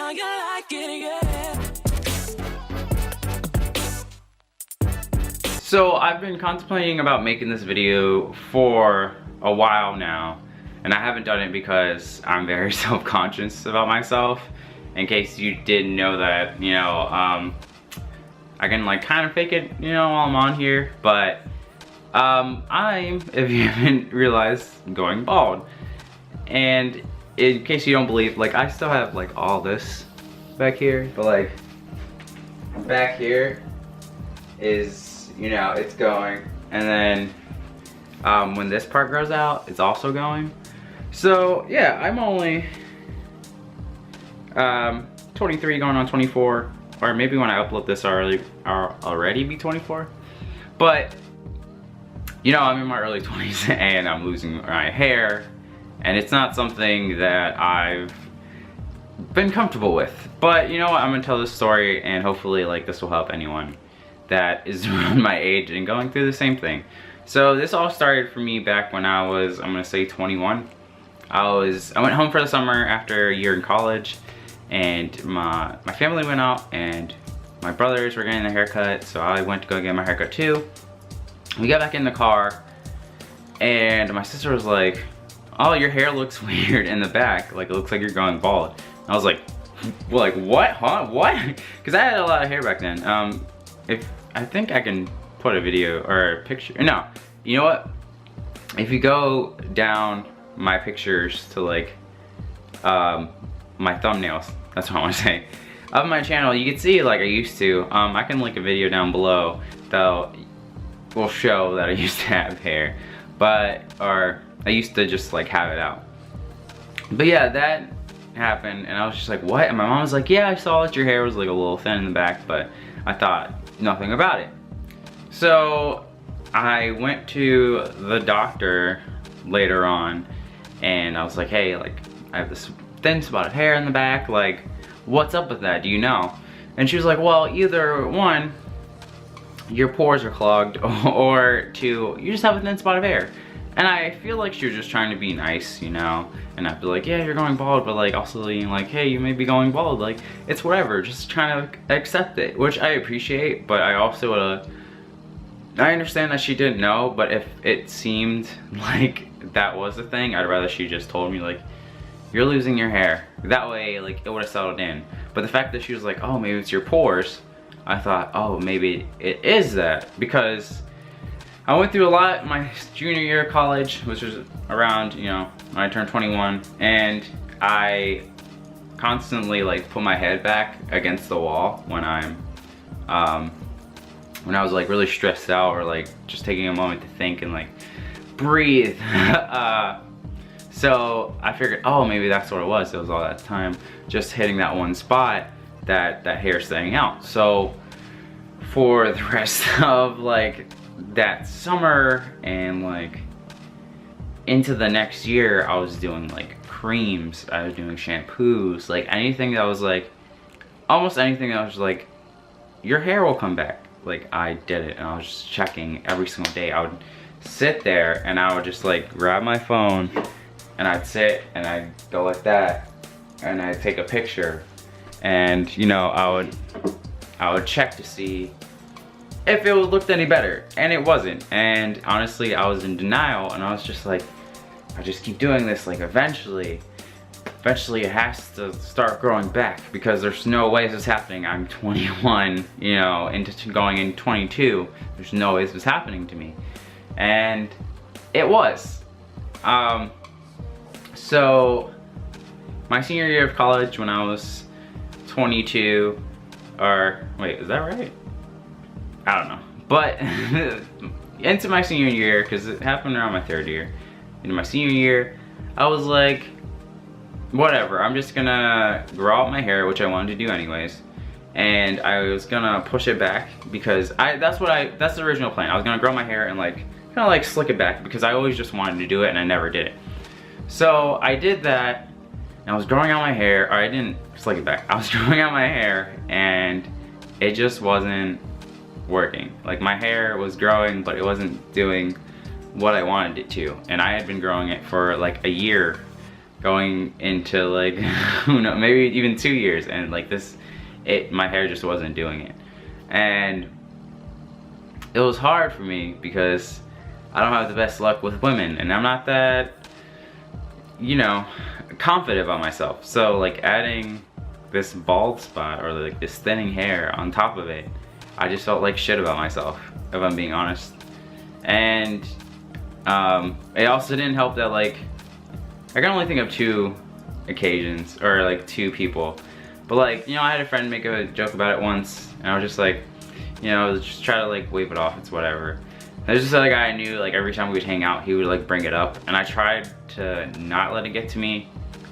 how you like it, yeah. So I've been contemplating about making this video for a while now, and I haven't done it because I'm very self-conscious about myself. In case you didn't know that, you know, I can like kind of fake it, you know, while I'm on here, but I'm, if you haven't realized, going bald. And in case you don't believe, like I still have like all this back here, but like back here is, you know, it's going, and then when this part grows out, it's also going. So yeah, I'm only 23 going on 24, or maybe when I upload this I'll already be 24. But you know, I'm in my early 20s and I'm losing my hair, and it's not something that I've been comfortable with. But you know what, I'm gonna tell this story, and hopefully like this will help anyone that is around my age and going through the same thing. So this all started for me back when I was, I'm gonna say 21. I went home for the summer after a year in college, and my family went out and my brothers were getting a haircut, so I went to go get my haircut too. We got back in the car and my sister was like, oh, your hair looks weird in the back, like it looks like you're going bald. I was like, well, like what, huh, what? Because I had a lot of hair back then. If I think I can put a video or a picture, no, you know what, if you go down my pictures to like my thumbnails, that's what I want to say, of my channel, you can see like I used to. I can link a video down below that will show that I used to have hair, or I used to just like have it out. But yeah, that happened and I was just like, what? And my mom was like, yeah, I saw that your hair was like a little thin in the back, but I thought nothing about it. So I went to the doctor later on and I was like, hey, like I have this thin spot of hair in the back, like what's up with that, do you know? And she was like, well, either one, your pores are clogged, or two, you just have a thin spot of hair. And I feel like she was just trying to be nice, you know, and I'd be like, yeah, you're going bald, but like also being like, hey, you may be going bald, like it's whatever, just trying to accept it, which I appreciate. But I also I understand that she didn't know, but if it seemed like that was the thing, I'd rather she just told me like, you're losing your hair. That way, like it would have settled in. But the fact that she was like, oh, maybe it's your pores, I thought, oh, maybe it is that, because I went through a lot my junior year of college, which was around, you know, when I turned 21, and I constantly like put my head back against the wall when when I was like really stressed out, or like just taking a moment to think and like breathe. So I figured, oh, maybe that's what it was. It was all that time just hitting that one spot that hair staying out. So for the rest of like that summer and like into the next year, I was doing like creams, I was doing shampoos, like anything that was like, almost anything that was like, your hair will come back. Like I did it, and I was just checking every single day. I would sit there and I would just like grab my phone and I'd sit and I'd go like that and I'd take a picture, and you know, I would check to see if it looked any better, and it wasn't. And honestly, I was in denial, and I was just like, I just keep doing this, like eventually it has to start growing back, because there's no way this is happening. I'm 21, you know, into going in 22, there's no way this was happening to me. And it was. So my senior year of college, when I was 22, or wait, is that right? I don't know. But into my senior year, because it happened around my third year, into my senior year, I was like, whatever, I'm just gonna grow out my hair, which I wanted to do anyways, and I was gonna push it back, because that's the original plan. I was gonna grow my hair and like kind of like slick it back, because I always just wanted to do it and I never did it. So I did that, and I was growing out my hair, or I didn't slick it back, I was growing out my hair, and it just wasn't working. Like my hair was growing, but it wasn't doing what I wanted it to. And I had been growing it for like a year, going into like, who knows, maybe even 2 years, and like my hair just wasn't doing it. And it was hard for me because I don't have the best luck with women, and I'm not that, you know, confident about myself. So like adding this bald spot or like this thinning hair on top of it, I just felt like shit about myself, if I'm being honest. And it also didn't help that like, I can only think of 2 occasions, or like 2 people. But like, you know, I had a friend make a joke about it once, and I was just like, you know, just try to like wave it off, it's whatever. There's just a guy I knew, like every time we would hang out, he would like bring it up, and I tried to not let it get to me,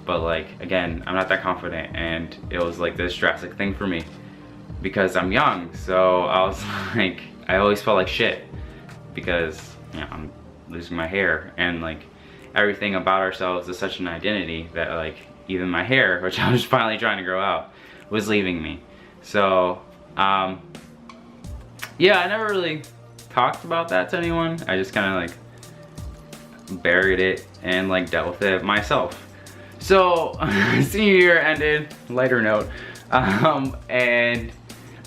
but like, again, I'm not that confident, and it was like this drastic thing for me because I'm young. So I was like, I always felt like shit because, you know, I'm losing my hair, and like everything about ourselves is such an identity that like even my hair, which I was finally trying to grow out, was leaving me. So yeah, I never really talked about that to anyone. I just kind of like buried it and like dealt with it myself. So senior year ended, lighter note, and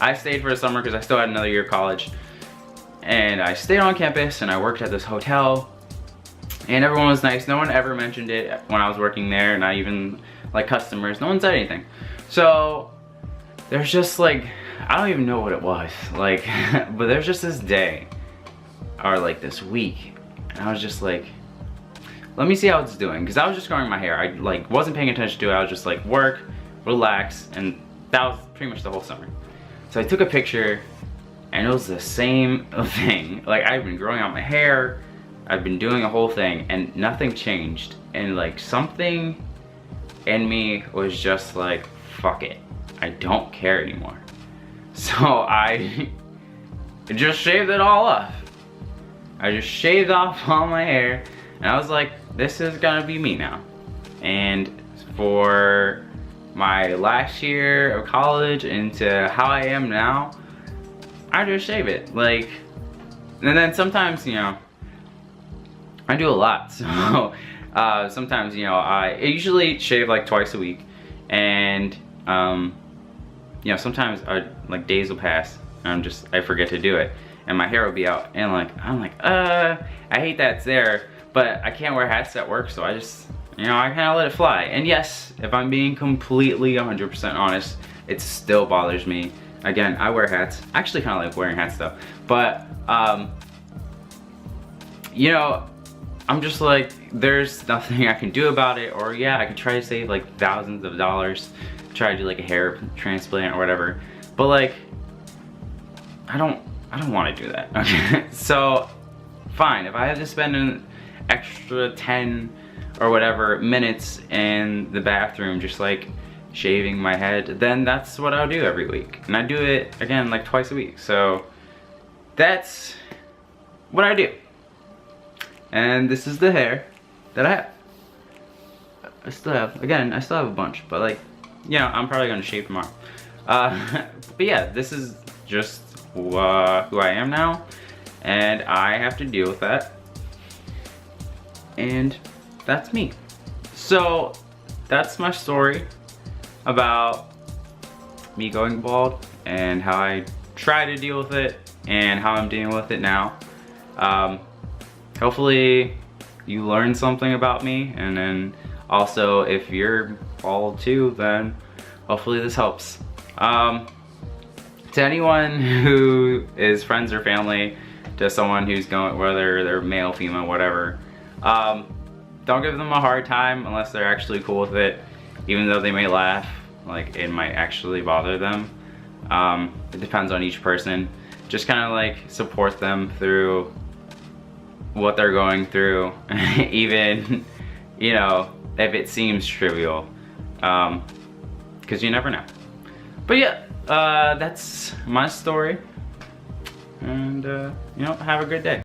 I stayed for the summer because I still had another year of college. And I stayed on campus and I worked at this hotel, and everyone was nice. No one ever mentioned it when I was working there, not even like customers. No one said anything. So there's just like, I don't even know what it was, like, but there's just this day, or like this week, and I was just like, let me see how it's doing, because I was just growing my hair. I like wasn't paying attention to it. I was just like work, relax, and that was pretty much the whole summer. So I took a picture, and it was the same thing. Like, I've been growing out my hair, I've been doing a whole thing, and nothing changed. And like something in me was just like, fuck it, I don't care anymore. So I just shaved it all off. I just shaved off all my hair, and I was like, this is gonna be me now. And for my last year of college into how I am now, I just shave it. Like, and then sometimes, you know, I do a lot. So sometimes, you know, I usually shave like twice a week, and you know, sometimes like days will pass and I forget to do it, and my hair will be out, and like I'm like, I hate that it's there, but I can't wear hats at work, so I just, you know, I kind of let it fly. And yes, if I'm being completely 100% honest, it still bothers me. Again, I wear hats. I actually kind of like wearing hats though, but you know, I'm just like, there's nothing I can do about it. Or yeah, I could try to save like thousands of dollars, try to do like a hair transplant or whatever, but like I don't want to do that. Okay. So fine, if I have to spend an extra 10 or whatever minutes in the bathroom just like shaving my head, then that's what I'll do every week. And I do it again like twice a week. So that's what I do. And this is the hair that I have. I still have a bunch, but like, you know, I'm probably gonna shave tomorrow. But yeah, this is just who I am now, and I have to deal with that. And that's me. So that's my story about me going bald and how I try to deal with it and how I'm dealing with it now. Hopefully you learned something about me, and then also if you're bald too, then hopefully this helps. To anyone who is friends or family to someone who's going, whether they're male, female, whatever, don't give them a hard time unless they're actually cool with it. Even though they may laugh, like it might actually bother them. It depends on each person. Just kind of like support them through what they're going through, even, you know, if it seems trivial, because you never know. But yeah, that's my story, and you know, have a good day.